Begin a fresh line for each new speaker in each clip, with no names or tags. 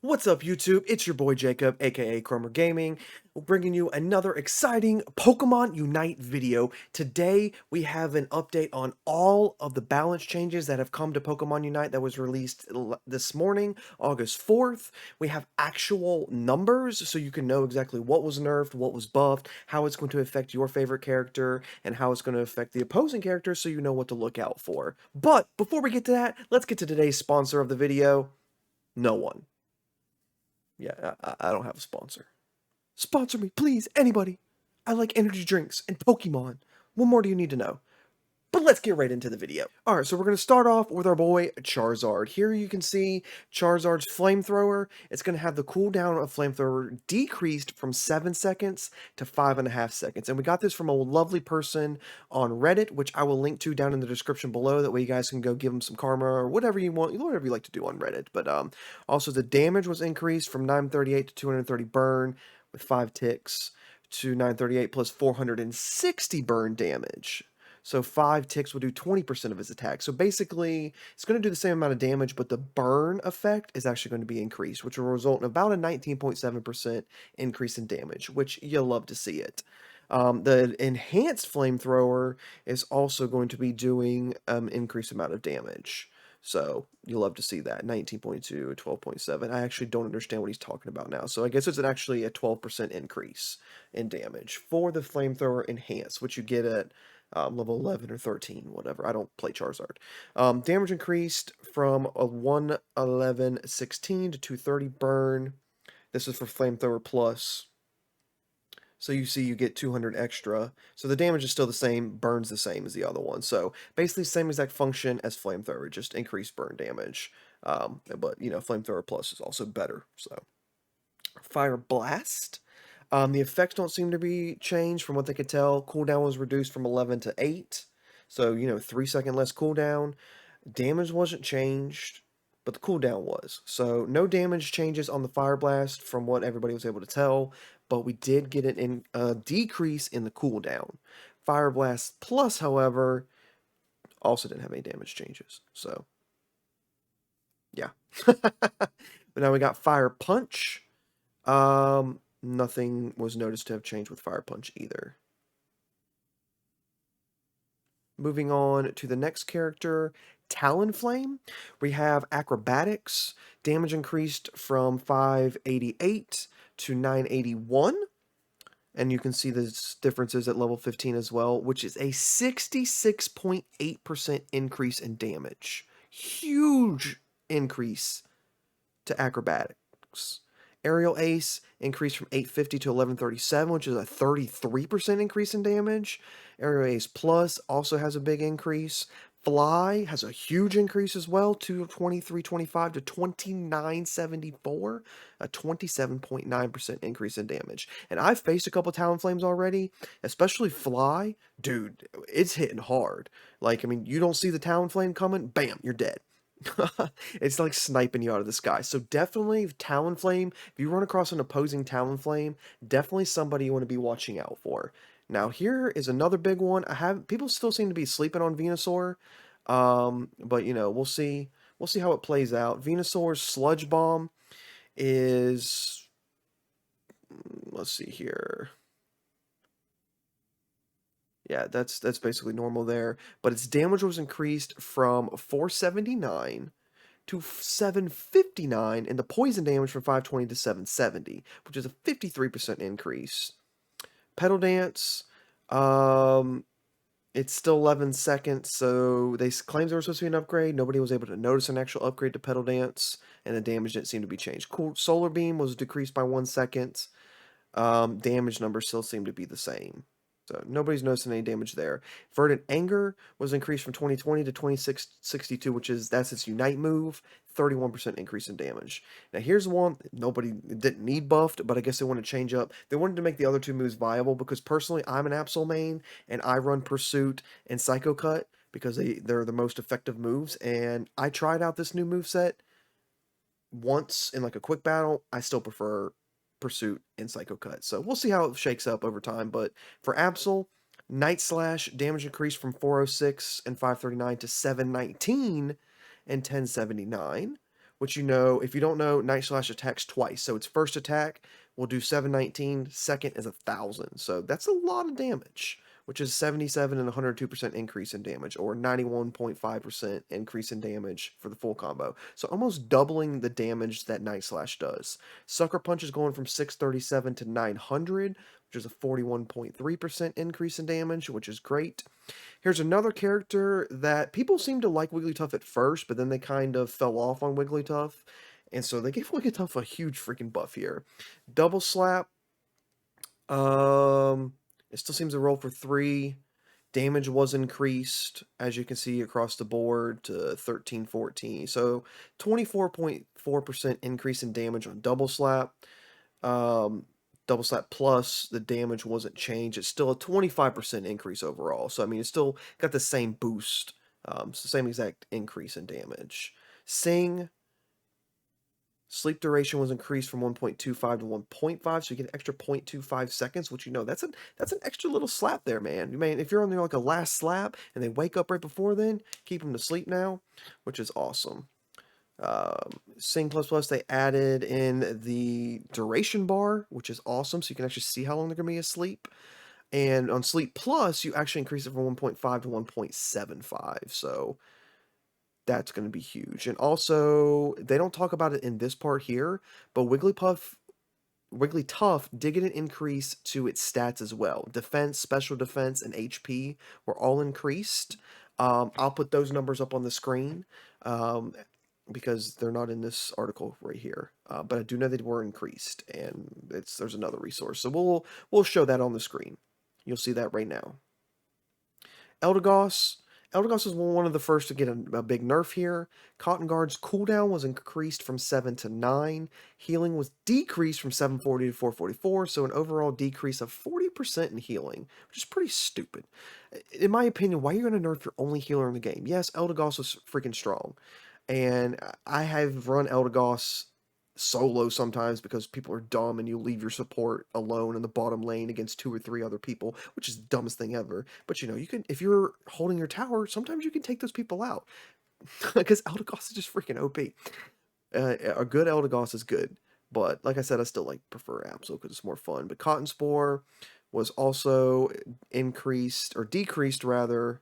What's up, YouTube? It's your boy Jacob, aka ChromerGaming, bringing you another exciting Pokemon Unite video. Today, we have an update on all of the balance changes that have come to Pokemon Unite that was released this morning, August 4th. We have actual numbers, so you can know exactly what was nerfed, what was buffed, how it's going to affect your favorite character, and how it's going to affect the opposing character, so you know what to look out for. But before we get to that, let's get to today's sponsor of the video. No one. Yeah, I don't have a sponsor. Sponsor me, please, anybody. I like energy drinks and Pokemon. What more do you need to know? But let's get right into the video. Alright, so we're going to start off with our boy Charizard. Here you can see Charizard's Flamethrower. It's going to have the cooldown of Flamethrower decreased from 7 seconds to 5.5 seconds. And we got this from a lovely person on Reddit, which I will link to down in the description below. That way you guys can go give them some karma or whatever you want, whatever you like to do on Reddit. But also the damage was increased from 938 to 230 burn with 5 ticks to 938 plus 460 burn damage. So 5 ticks will do 20% of his attack. So basically, it's going to do the same amount of damage, but the burn effect is actually going to be increased, which will result in about a 19.7% increase in damage, which you'll love to see it. The enhanced flamethrower is also going to be doing increased amount of damage. So you'll love to see that. 19.2, 12.7. I actually don't understand what he's talking about now. So I guess it's actually a 12% increase in damage for the flamethrower enhanced, which you get at level 11 or 13, whatever. I don't play Charizard. Damage increased from a 111.16 to 230 burn. This is for Flamethrower Plus. So you see you get 200 extra. So the damage is still the same, burns the same as the other one. So basically same exact function as Flamethrower, just increased burn damage. But, you know, Flamethrower Plus is also better. So Fire Blast. The effects don't seem to be changed from what they could tell. Cooldown was reduced from 11 to 8. So, you know, 3-second less cooldown. Damage wasn't changed, but the cooldown was. So, no damage changes on the Fire Blast from what everybody was able to tell, but we did get a decrease in the cooldown. Fire Blast Plus, however, also didn't have any damage changes. So, yeah. But now we got Fire Punch. Nothing was noticed to have changed with Fire Punch either. Moving on to the next character, Talonflame. We have Acrobatics. Damage increased from 588 to 981. And you can see the differences at level 15 as well, which is a 66.8% increase in damage. Huge increase to Acrobatics. Aerial Ace increased from 850 to 1137, which is a 33% increase in damage. Aerial Ace Plus also has a big increase. Fly has a huge increase as well, to 2325 to 2974, a 27.9% increase in damage. And I've faced a couple Talonflames already, especially Fly. Dude, it's hitting hard. Like, I mean, you don't see the Talonflame coming, bam, you're dead. It's like sniping you out of the sky. So definitely Talonflame, if you run across an opposing Talonflame, definitely somebody you want to be watching out for. Now here is another big one. People still seem to be sleeping on Venusaur. But you know, we'll see how it plays out. Venusaur's Sludge Bomb is, let's see here. Yeah, that's basically normal there, but its damage was increased from 479 to 759, and the poison damage from 520 to 770, which is a 53% increase. Petal Dance, it's still 11 seconds, so they claimed there was supposed to be an upgrade. Nobody was able to notice an actual upgrade to Petal Dance, and the damage didn't seem to be changed. Cool. Solar Beam was decreased by 1 second. Damage numbers still seem to be the same. So nobody's noticing any damage there. Verdant Anger was increased from 2020 to 2662, that's its Unite move, 31% increase in damage. Now here's one nobody didn't need buffed, but I guess they want to change up. They wanted to make the other two moves viable because personally I'm an Absol main and I run Pursuit and Psycho Cut because they're the most effective moves, and I tried out this new move set once in like a quick battle. I still prefer Pursuit and Psycho Cut. So we'll see how it shakes up over time. But for Absol, Night Slash damage increased from 406 and 539 to 719 and 1079. which you know, if you don't know, Night Slash attacks twice. So its first attack will do 719, second is 1,000. So that's a lot of damage, which is 77 and 102% increase in damage, or 91.5% increase in damage for the full combo. So almost doubling the damage that Night Slash does. Sucker Punch is going from 637 to 900, which is a 41.3% increase in damage, which is great. Here's another character that people seem to like Wigglytuff at first, but then they kind of fell off on Wigglytuff. And so they gave Wigglytuff a huge freaking buff here. Double Slap. It still seems to roll for 3. Damage was increased, as you can see, across the board to 13, 14. So 24.4% increase in damage on Double Slap. Double Slap Plus, the damage wasn't changed. It's still a 25% increase overall. So, I mean, it's still got the same boost. It's the same exact increase in damage. Sing, sleep duration was increased from 1.25 to 1.5, so you get an extra 0.25 seconds, which, you know, that's an extra little slap there, man. Man, if you're on there like a last slap and they wake up right before then, keep them to sleep now, which is awesome. Sing Plus Plus, they added in the duration bar, which is awesome, so you can actually see how long they're going to be asleep. And on Sleep Plus, you actually increase it from 1.5 to 1.75, so that's going to be huge. And also, they don't talk about it in this part here, but Wigglytuff did get an increase to its stats as well. Defense, special defense, and HP were all increased. I'll put those numbers up on the screen. Because they're not in this article right here, but I do know they were increased, and there's another resource, so we'll show that on the screen. You'll see that right now. Eldegoss was one of the first to get a big nerf here. Cotton Guard's cooldown was increased from 7 to 9. Healing was decreased from 740 to 444, so an overall decrease of 40% in healing, which is pretty stupid. In my opinion, why are you going to nerf your only healer in the game? Yes, Eldegoss was freaking strong. And I have run Eldegoss solo sometimes because people are dumb and you leave your support alone in the bottom lane against 2 or 3 other people, which is the dumbest thing ever. But you know, you can, if you're holding your tower, sometimes you can take those people out. Because Eldegoss is just freaking OP. A good Eldegoss is good. But like I said, I still prefer Absol because it's more fun. But Cotton Spore was also increased, or decreased rather.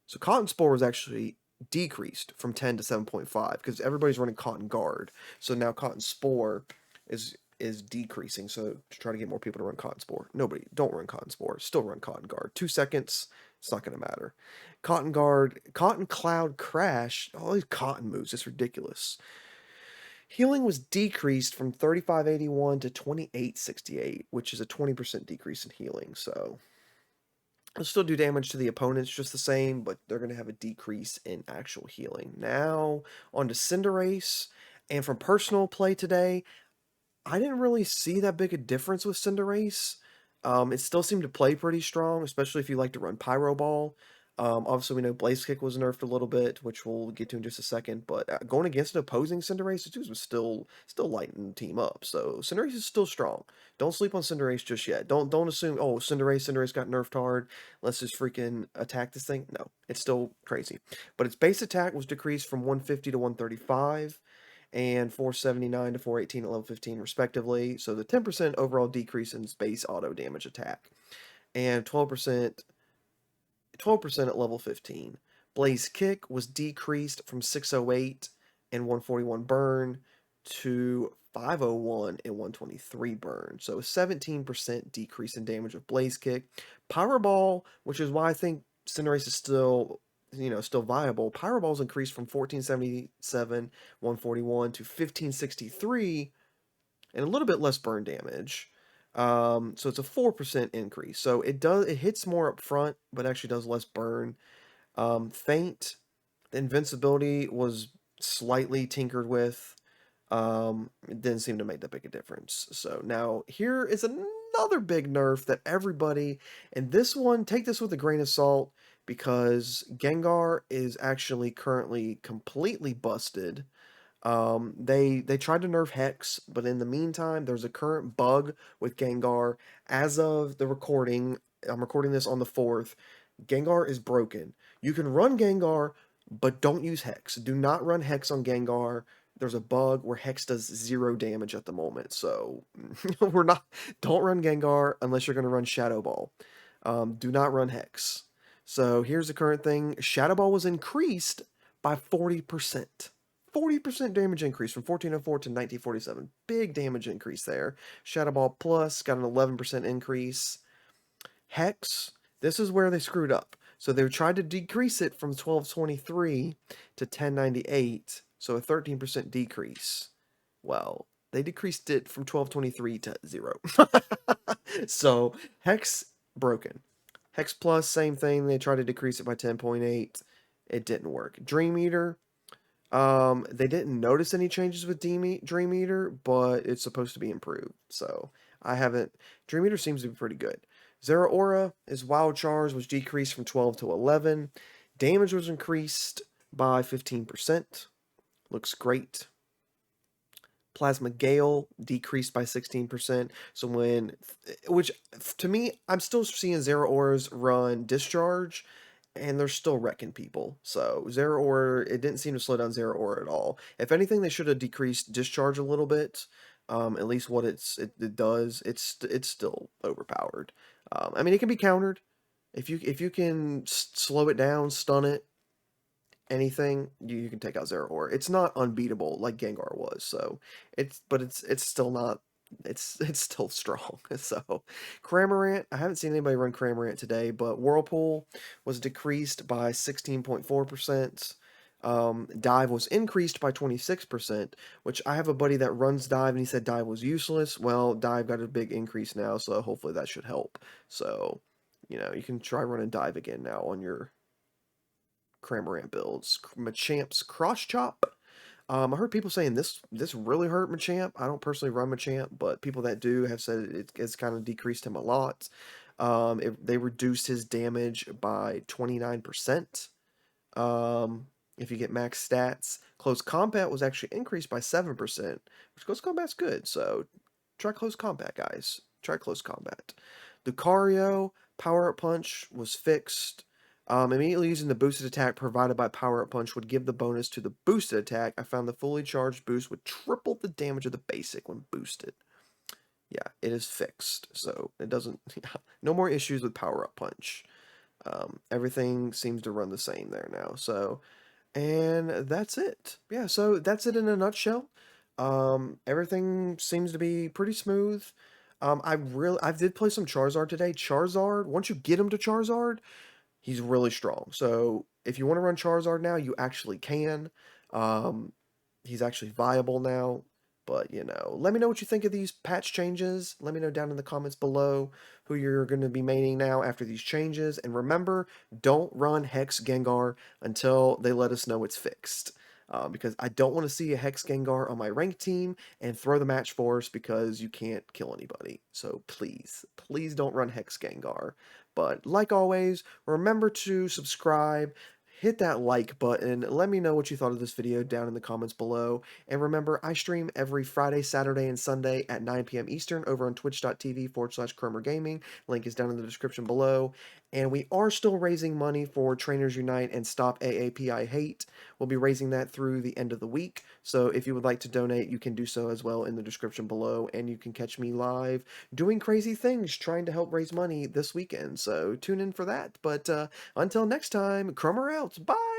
So Cotton Spore was actually decreased from 10 to 7.5 because everybody's running Cotton Guard. So now Cotton Spore is decreasing. So to try to get more people to run Cotton Spore. Nobody, don't run Cotton Spore. Still run Cotton Guard. 2 seconds, it's not going to matter. Cotton Guard, Cotton Cloud Crash, all these cotton moves, it's ridiculous. Healing was decreased from 3581 to 2868, which is a 20% decrease in healing. So they'll still do damage to the opponents just the same, but they're going to have a decrease in actual healing. Now, on to Cinderace. And from personal play today, I didn't really see that big a difference with Cinderace. It still seemed to play pretty strong, especially if you like to run Pyro Ball. Obviously, we know Blaze Kick was nerfed a little bit, which we'll get to in just a second. But going against an opposing Cinderace, the dudes was still lighting the team up. So Cinderace is still strong. Don't sleep on Cinderace just yet. Don't assume, oh, Cinderace got nerfed hard. Let's just freaking attack this thing. No, it's still crazy. But its base attack was decreased from 150 to 135. And 479 to 418 at level 15 respectively. So the 10% overall decrease in its base auto damage attack. And 12% at level 15. Blaze Kick was decreased from 608 and 141 burn to 501 and 123 burn. So a 17% decrease in damage of Blaze Kick. Power Ball, which is why I think Cinderace is still viable. Power Ball's increased from 1477, 141 to 1563 and a little bit less burn damage. So it's a 4% increase. So it hits more up front, but actually does less burn. Feint, the invincibility was slightly tinkered with. It didn't seem to make that big a difference. So now here is another big nerf that everybody, and this one, take this with a grain of salt, because Gengar is actually currently completely busted. They tried to nerf Hex, but in the meantime, there's a current bug with Gengar. As of the recording, I'm recording this on the 4th, Gengar is broken. You can run Gengar, but don't use Hex. Do not run Hex on Gengar. there's a bug where Hex does 0 damage at the moment, so don't run Gengar unless you're going to run Shadow Ball. Do not run Hex. So here's the current thing. Shadow Ball was increased by 40%. 40% damage increase from 1404 to 1947. Big damage increase there. Shadow Ball Plus got an 11% increase. Hex, this is where they screwed up. So they tried to decrease it from 1223 to 1098, so a 13% decrease. Well, they decreased it from 1223 to 0. So Hex broken. Hex Plus, same thing. They tried to decrease it by 10.8. It didn't work. Dream Eater, they didn't notice any changes with Dream Eater, but it's supposed to be improved. So I haven't. Dream Eater seems to be pretty good. Zeraora is Wild Charge was decreased from 12 to 11. Damage was increased by 15%. Looks great. Plasma Gale decreased by 16%. So which to me, I'm still seeing Zeraoras run Discharge, and they're still wrecking people. So Zeraora, it didn't seem to slow down Zeraora at all. If anything, they should have decreased Discharge a little bit. At least what it does, it's still overpowered. I mean, it can be countered if you can slow it down, stun it, anything, you can take out Zeraora. It's not unbeatable like Gengar was, so it's still not, it's still strong. So Cramorant, I haven't seen anybody run Cramorant today, but Whirlpool was decreased by 16.4%. Dive was increased by 26%, which I have a buddy that runs Dive and he said Dive was useless. Well, Dive got a big increase now, so hopefully that should help. So, you can try running Dive again now on your Cramorant builds. Machamp's Cross Chop. I heard people saying this really hurt Machamp. I don't personally run Machamp, but people that do have said it's kind of decreased him a lot. They reduced his damage by 29%. If you get max stats, Close Combat was actually increased by 7%, which Close Combat's good. So try Close Combat, guys. Try Close Combat. Lucario Power Up Punch was fixed. Immediately using the boosted attack provided by Power Up Punch would give the bonus to the boosted attack. I found the fully charged boost would triple the damage of the basic when boosted. Yeah, it is fixed, so it doesn't. No more issues with Power Up Punch. Everything seems to run the same there now. So, and that's it. Yeah, so that's it in a nutshell. Everything seems to be pretty smooth. I did play some Charizard today. Charizard, once you get him to Charizard, he's really strong. So if you want to run Charizard now, you actually can. He's actually viable now. But, let me know what you think of these patch changes. Let me know down in the comments below who you're going to be maining now after these changes. And remember, don't run Hex Gengar until they let us know it's fixed. Because I don't want to see a Hex Gengar on my ranked team and throw the match force because you can't kill anybody. So please, please don't run Hex Gengar. But like always, remember to subscribe, hit that like button, let me know what you thought of this video down in the comments below, and remember, I stream every Friday, Saturday, and Sunday at 9 p.m. Eastern over on twitch.tv/ChromerGaming. Link is down in the description below, and we are still raising money for Trainers Unite and Stop AAPI Hate. We'll be raising that through the end of the week, so if you would like to donate, you can do so as well in the description below, and you can catch me live doing crazy things trying to help raise money this weekend, so tune in for that. But until next time, Chromer out. Bye!